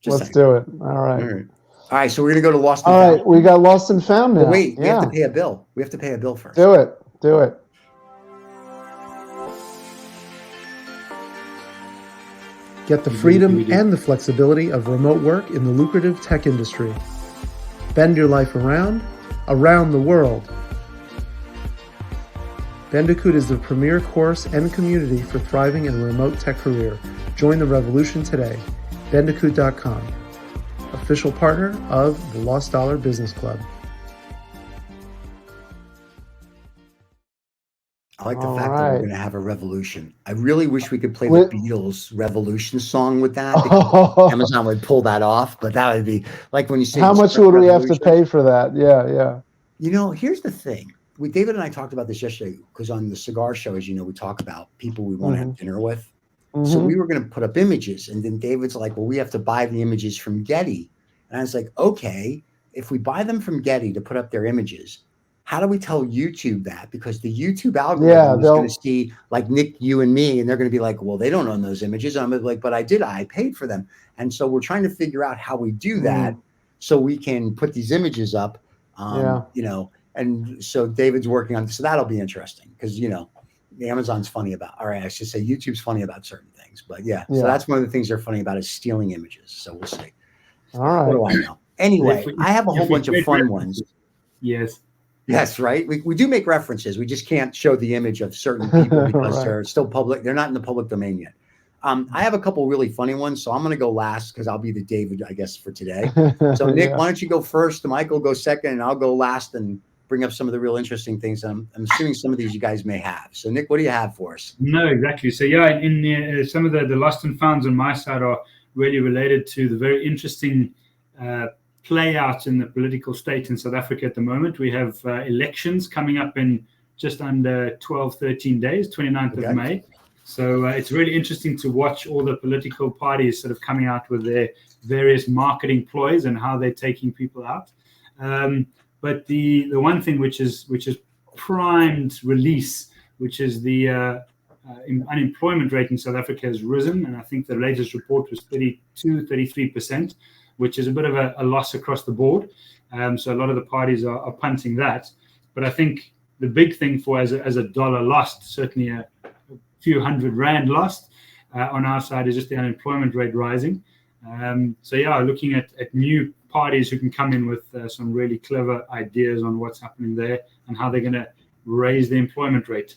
let's do it. All right. All right, so we're gonna go to Lost and All Found. right, we got lost and found now. But wait, we have to Yeah. pay a bill. We have to pay a bill first. Do it. Do it. Get the freedom and the flexibility of remote work in the lucrative tech industry. Bend your life around the world. Bandicoot is the premier course and community for thriving in a remote tech career. Join the revolution today. Bandicoot.com, official partner of the Lost Dollar Business Club. I like the All fact that we're right. going to have a revolution. I really wish we could play With- the Beatles Revolution song with that. Because Amazon would pull that off, but that would be like when you say How much would we have to revolution. pay for that? Yeah, yeah. You know, here's the thing. David and I talked about this yesterday because on the cigar show, as you know, we talk about people we want to have dinner with. So Mhm. we were going to put up images, and then David's like, "Well, we have to buy the images from Getty." And I was like, "Okay, if we buy them from Getty to put up their images, how do we tell YouTube that? Because the YouTube algorithm is they'll- going to see like Nick, you, and me, and they're going to be like, well, they don't own those images." And I'm like, "But I did. I paid for them." And so we're trying to figure out how we do that so we can put these images up. You know, and so David's working on. So that'll be interesting because you know, the Amazon's funny about. All right, I should say YouTube's funny about certain things, but yeah. So that's one of the things they're funny about is stealing images. So we'll see. All right. What do I know? Anyway, I have a whole bunch of fun ones. Yes. Yes, right. We do make references. We just can't show the image of certain people because Right. they're still public. They're not in the public domain yet. I have a couple really funny ones, so I'm going to go last because I'll be the David, I guess, for today. So Nick, why don't you go first? Michael go second, and I'll go last and bring up some of the real interesting things. I'm assuming some of these you guys may have. So Nick, what do you have for us? No, exactly. So yeah, in some of the lost and founds on my side are really related to the very interesting play out in the political state in South Africa at the moment. We have elections coming up in just under 12, 13 days, 29th of May. So it's really interesting to watch all the political parties sort of coming out with their various marketing ploys and how they're taking people out. But the one thing which is primed release, which is the unemployment rate in South Africa has risen, and I think the latest report was 33%, which is a bit of a loss across the board. So a lot of the parties are punting that. But I think the big thing for as a dollar lost, certainly a few hundred rand lost on our side, is just the unemployment rate rising. So yeah, looking at new parties who can come in with some really clever ideas on what's happening there and how they're going to raise the employment rate.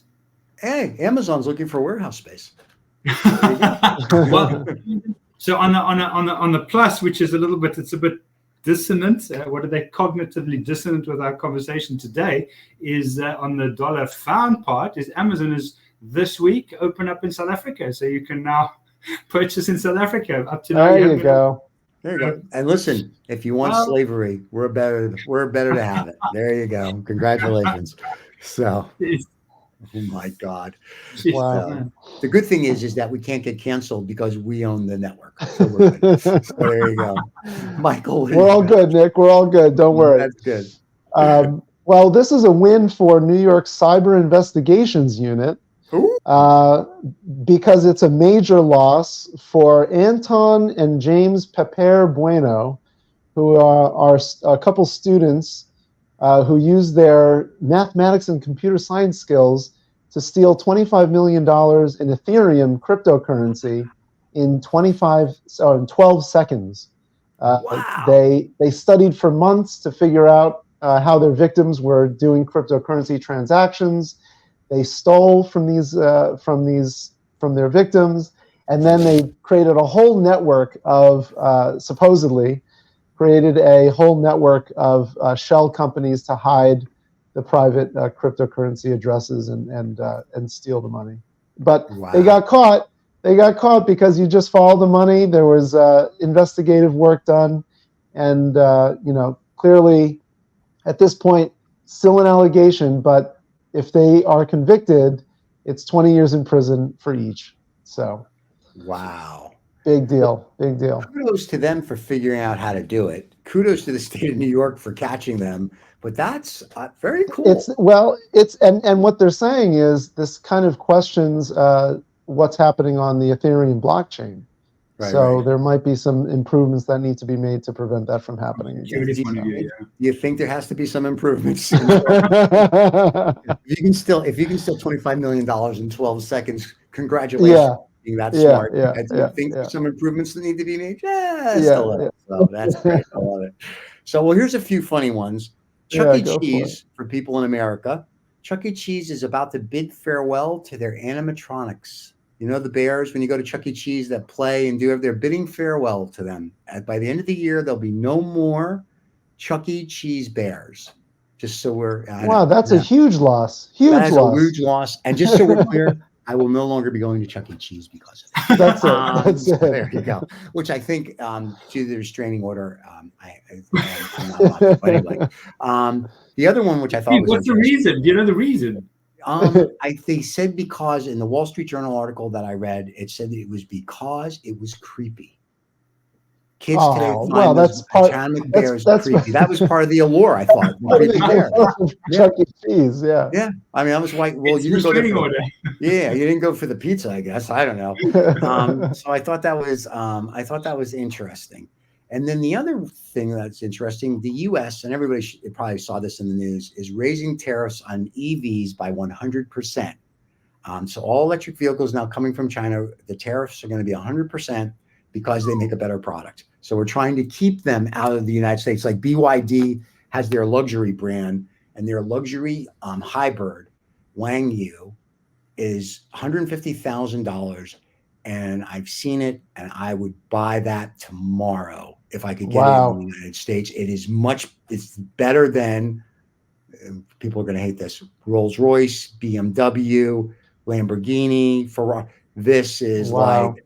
Hey, Amazon's looking for warehouse space. Well, so on the plus, which is it's a bit dissonant. What are they cognitively dissonant with our conversation today? Is on the dollar found part is Amazon is this week open up in South Africa, so you can now purchase in South Africa. Up to now, There you go. There you go. And listen, if you want slavery, we're better to have it. There you go. Congratulations. So, oh my God. Wow. The good thing is that we can't get canceled because we own the network. So we're good. So there you go. Michael. We're all good, Nick. We're all good. Don't worry. That's good. Well, this is a win for New York Cyber Investigations Unit because it's a major loss for Anton and James Pepper Bueno, who are a couple students who used their mathematics and computer science skills to steal $25 million in Ethereum cryptocurrency in 12 seconds. Wow. They studied for months to figure out how their victims were doing cryptocurrency transactions. They stole from their victims, and then they created a whole network of supposedly created a whole network of shell companies to hide the private cryptocurrency addresses and steal the money. But they got caught. They got caught because you just follow the money. There was investigative work done, and clearly, at this point, still an allegation. But if they are convicted, it's 20 years in prison for each. So, wow. Big deal. Big deal. Kudos to them for figuring out how to do it. Kudos to the state of New York for catching them. But that's very cool. And what they're saying is this kind of questions what's happening on the Ethereum blockchain. So there might be some improvements that need to be made to prevent that from happening again. You think there has to be some improvements? If you can steal $25 million in 12 seconds, congratulations. Yeah. Being that smart. Yeah. Do you think there's some improvements that need to be made? So that's great. I love it. So, well, here's a few funny ones. Chuck E. Cheese, for people in America, Chuck E. Cheese is about to bid farewell to their animatronics. You know, the bears, when you go to Chuck E. Cheese that play and they're bidding farewell to them. By the end of the year, there'll be no more Chuck E. Cheese bears. Just so we're... That's a huge loss. That is a huge loss. And just so we're clear, I will no longer be going to Chuck E. Cheese because of that. That's it. That's it. There you go. Which I think, due to the restraining order, I'm not allowed to. But anyway, the other one, which I thought was... What's the reason? Do you know the reason? They said because in the Wall Street Journal article that I read, it said it was because it was creepy. Kids today find those gigantic bears creepy. That was part of the allure, I thought. Chuck E. Cheese, yeah. Yeah. I mean, I was like, well, you didn't go you didn't go for the pizza, I guess. I don't know. So I thought that was interesting. And then the other thing that's interesting, the U.S., and everybody probably saw this in the news, is raising tariffs on EVs by 100%. So all electric vehicles now coming from China, the tariffs are going to be 100% because they make a better product. So we're trying to keep them out of the United States. Like BYD has their luxury brand, and their luxury hybrid, Wangyu, is $150,000. And I've seen it, and I would buy that tomorrow if I could get it in the United States. It's better than, people are going to hate this, Rolls-Royce, BMW, Lamborghini, Ferrari. This is like...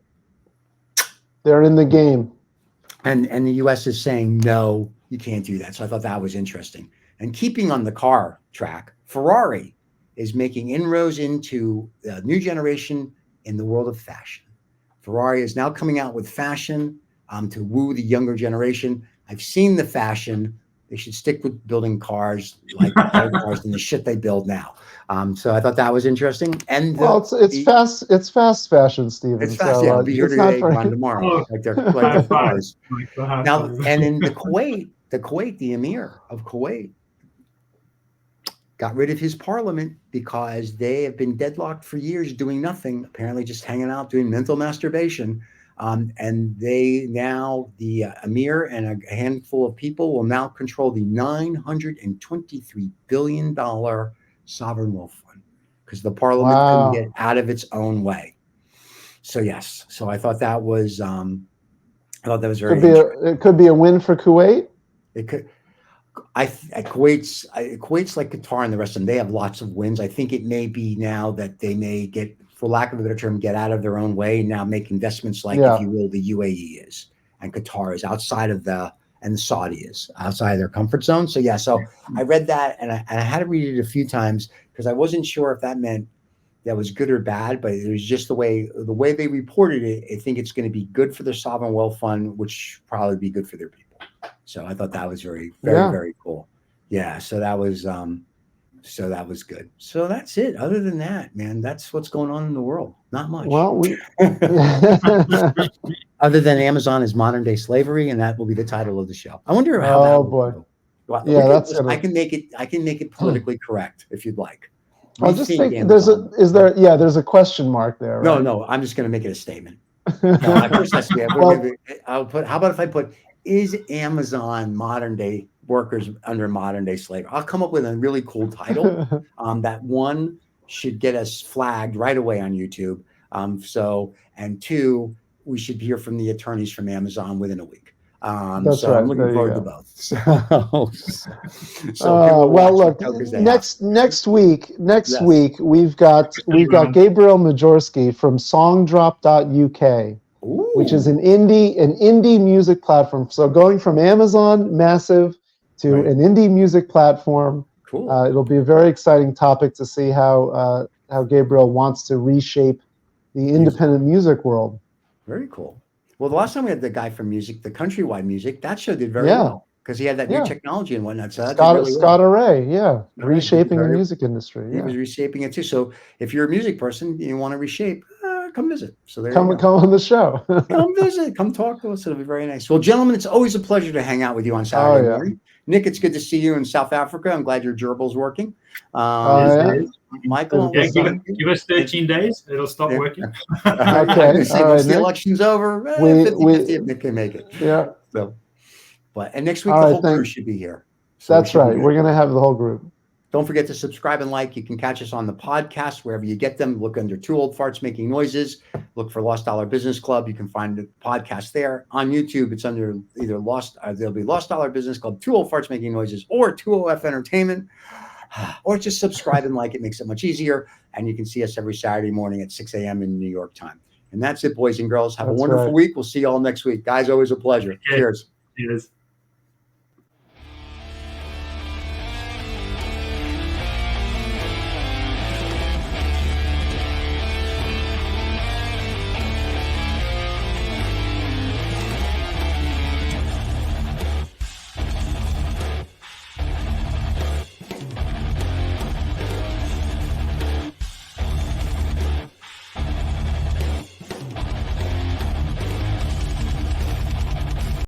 They're in the game. And the U.S. is saying, no, you can't do that. So I thought that was interesting. And keeping on the car track, Ferrari is making inroads into a new generation in the world of fashion. Ferrari is now coming out with fashion to woo the younger generation. I've seen the fashion. They should stick with building cars like cars and the shit they build now. So I thought that was interesting. And it's fast fashion, Stephen. It's fast. So, be here today, gone tomorrow. Like they're cars. Now, and in the Kuwait, the Emir of Kuwait got rid of his parliament because they have been deadlocked for years doing nothing, apparently just hanging out doing mental masturbation. And the Emir and a handful of people will now control the $923 billion sovereign wealth fund because the parliament couldn't get out of its own way. So yes, so I thought that was very. It could be a win for Kuwait. It could. Kuwait's like Qatar and the rest of them. They have lots of wins. I think it may be now that they may get, for lack of a better term, get out of their own way and now make investments like, if you will, the UAE is and Qatar is outside of and the Saudi is outside of their comfort zone. So yeah, so I read that and I had to read it a few times because I wasn't sure if that meant that was good or bad, but it was just the way they reported it. I think it's going to be good for their sovereign wealth fund, which probably be good for their people. So I thought that was very, very, very cool. Yeah. So that was good. So that's it. Other than that, man, that's what's going on in the world. Not much. Well, other than Amazon is modern day slavery, and that will be the title of the show. I wonder how that will go. Well, yeah, I can make it politically correct if you'd like. I'll just think there's a question mark there. Right? No, I'm just going to make it a statement. Of course, that's I'll put. How about if I put, is Amazon modern day workers under modern day slavery? I'll come up with a really cool title. That one should get us flagged right away on YouTube. And two, we should hear from the attorneys from Amazon within a week. That's so right. I'm looking forward to both. Look, next week we've got Gabriel Majorski from songdrop.uk. Ooh. Which is an indie music platform. So going from Amazon massive to an indie music platform. Cool. It'll be a very exciting topic to see how Gabriel wants to reshape the independent music world. Very cool. Well, the last time we had the guy from music, the Countrywide Music, that show did very well because he had that new technology and whatnot. So Scott Array, reshaping the music industry. He was reshaping it too. So if you're a music person, you want to reshape, come visit. So there Come you go. on the show. Come visit. Come talk to us. It'll be very nice. Well, gentlemen, it's always a pleasure to hang out with you on Saturday morning. Nick, it's good to see you in South Africa. I'm glad your gerbil's working. Michael, give us 13 days. It'll stop working. Okay. Once the Nick. election's over, 50-50 if Nick can make it. Yeah. So, and next week, the whole crew should be here. So that's right. We're going to have the whole group. Don't forget to subscribe and like. You can catch us on the podcast wherever you get them. Look under Two Old Farts Making Noises. Look for Lost Dollar Business Club. You can find the podcast there. On YouTube, it's under either there'll be Lost Dollar Business Club, Two Old Farts Making Noises, or 2OF Entertainment. Or just subscribe and like. It makes it much easier. And you can see us every Saturday morning at 6 a.m. in New York time. And that's it, boys and girls. Have a wonderful week. We'll see you all next week. Guys, always a pleasure. Cheers. Cheers.